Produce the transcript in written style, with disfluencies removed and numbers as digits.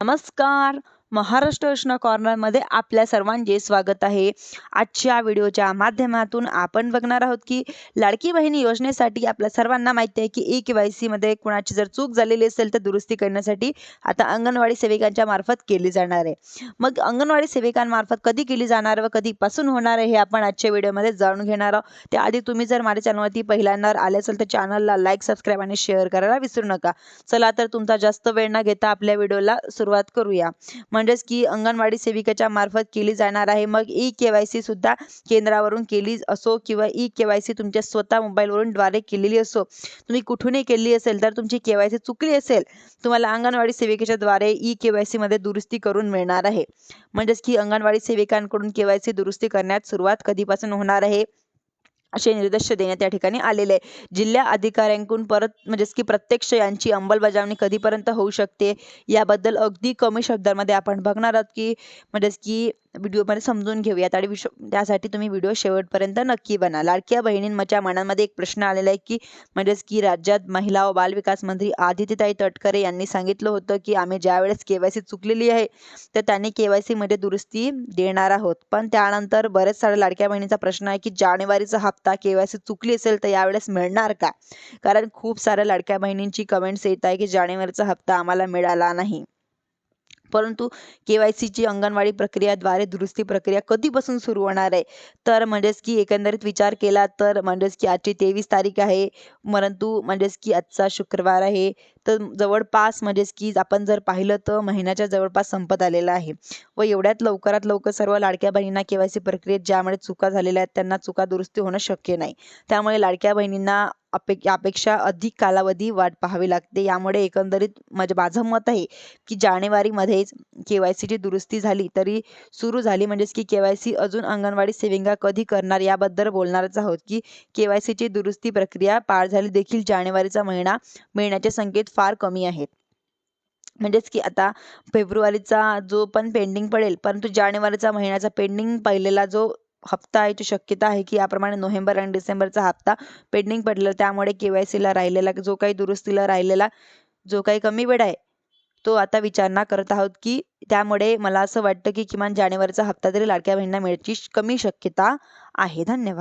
नमस्कार. महाराष्ट्र अर्चना कॉर्नरमध्ये आपल्या सर्वांचे स्वागत आहे. आजच्या व्हिडिओच्या माध्यमातून आपण बघणार आहोत की लाडकी बहिणी योजनेसाठी आपल्या सर्वांना माहिती आहे की ई-के-वाय-सी मध्ये कुणाची जर चूक झालेली असेल तर दुरुस्ती करण्यासाठी आता अंगणवाडी सेविकांच्या मार्फत केली जाणार आहे. मग अंगणवाडी सेविकांमार्फत कधी केली जाणार व कधीपासून होणार आहे हे आपण आजच्या व्हिडिओमध्ये जाणून घेणार आहोत. त्याआधी तुम्ही जर माझ्या चॅनलवरती पहिल्यांदा आले असेल तर चॅनलला लाईक, सबस्क्राईब आणि शेअर करायला विसरू नका. चला तर तुमचा जास्त वेळ न घेता आपल्या व्हिडिओला सुरुवात करूया. म्हणजेच की अंगणवाडी सेविकेच्या मार्फत केली जाणार आहे. मग ई-के-वाय-सी सुद्धा केंद्रावरून केली असो किंवा ई-के-वाय-सी तुमच्या स्वतः मोबाईलवरून द्वारे केलेली असो, तुम्ही कुठूनही केली असेल तर तुमची के-वाय-सी चुकली असेल, तुम्हाला अंगणवाडी सेविकेच्या द्वारे ई-के-वाय-सी मध्ये दुरुस्ती करून मिळणार आहे. म्हणजेच की अंगणवाडी सेविकांकडून के-वाय-सी दुरुस्ती करण्यात सुरुवात कधीपासून होणार आहे असे निर्देश देण्यात या ठिकाणी आलेले आहे. जिल्हा अधिकाऱ्यांकडून परत म्हणजेच की प्रत्यक्ष यांची अंमलबजावणी कधीपर्यंत होऊ शकते याबद्दल अगदी कमी शब्दांमध्ये आपण बघणार आहोत की म्हणजेच की व्हिडिओमध्ये समजून घेऊयात आणि त्यासाठी तुम्ही व्हिडिओ शेवटपर्यंत नक्की बना. लाडक्या बहिणींच्या मनामध्ये एक प्रश्न आलेला आहे की म्हणजेच की राज्यात महिला व बालविकास मंत्री आदित्यताई तटकरे यांनी सांगितलं होतं की आम्ही ज्यावेळेस के-वाय-सी चुकलेली आहे तर त्यांनी के-वाय-सी मध्ये दुरुस्ती देणार आहोत. पण त्यानंतर बरेच सारे लाडक्या बहिणीचा प्रश्न आहे की जानेवारीचा हप्ता के-वाय-सी चुकली असेल तर यावेळेस मिळणार का? कारण खूप साऱ्या लाडक्या बहिणींची कमेंट्स येत आहे की जानेवारीचा हप्ता आम्हाला मिळाला नाही. परंतु के-वाय-सीची अंगणवाडी प्रक्रियाद्वारे दुरुस्ती प्रक्रिया कधीपासून सुरू होणार आहे? तर म्हणजेच की एकंदरीत विचार केला तर म्हणजेच की आजची 23 तारीख आहे, परंतु म्हणजेच की आजचा शुक्रवार आहे, तर जवळपास म्हणजेच की आपण जर पाहिलं तर महिन्याच्या जवळपास संपत आलेला आहे व एवढ्यात लवकरात लवकर सर्व लाडक्या बहिणींना के-वाय-सी प्रक्रियेत ज्यामुळे चुका झालेल्या आहेत त्यांना चुका दुरुस्ती होणं शक्य नाही. त्यामुळे लाडक्या बहिणींना यापेक्षा अधिक कालावधी वाट पाहावी लागते. यामुळे एकंदरीत माझं मत आहे की जानेवारीमध्येच के-वाय-सीची दुरुस्ती झाली तरी सुरू झाली म्हणजेच की के-वाय-सी अजून अंगणवाडी सेविका कधी करणार याबद्दल बोलणारच आहोत की के-वाय-सीची दुरुस्ती प्रक्रिया पार झाली देखील जानेवारीचा महिना मिळण्याचे संकेत फार कमी आहेत. म्हणजेच की आता फेब्रुवारीचा जो पण पेंडिंग पडेल, परंतु जानेवारीचा महिन्याचा पेंडिंग पहिलेला जो हप्ता आहे, तो शक्यता आहे की याप्रमाणे नोव्हेंबर आणि डिसेंबरचा हप्ता पेंडिंग पडलेला, त्यामुळे के-वाय-सीला राहिलेला जो काही दुरुस्तीला राहिलेला जो काही कमी वेळ आहे तो आता विचारणा करत आहोत की त्यामुळे मला असं वाटतं की किमान जानेवारीचा हप्ता तरी लाडक्या बहिणींना मिळण्याची कमी शक्यता आहे. धन्यवाद.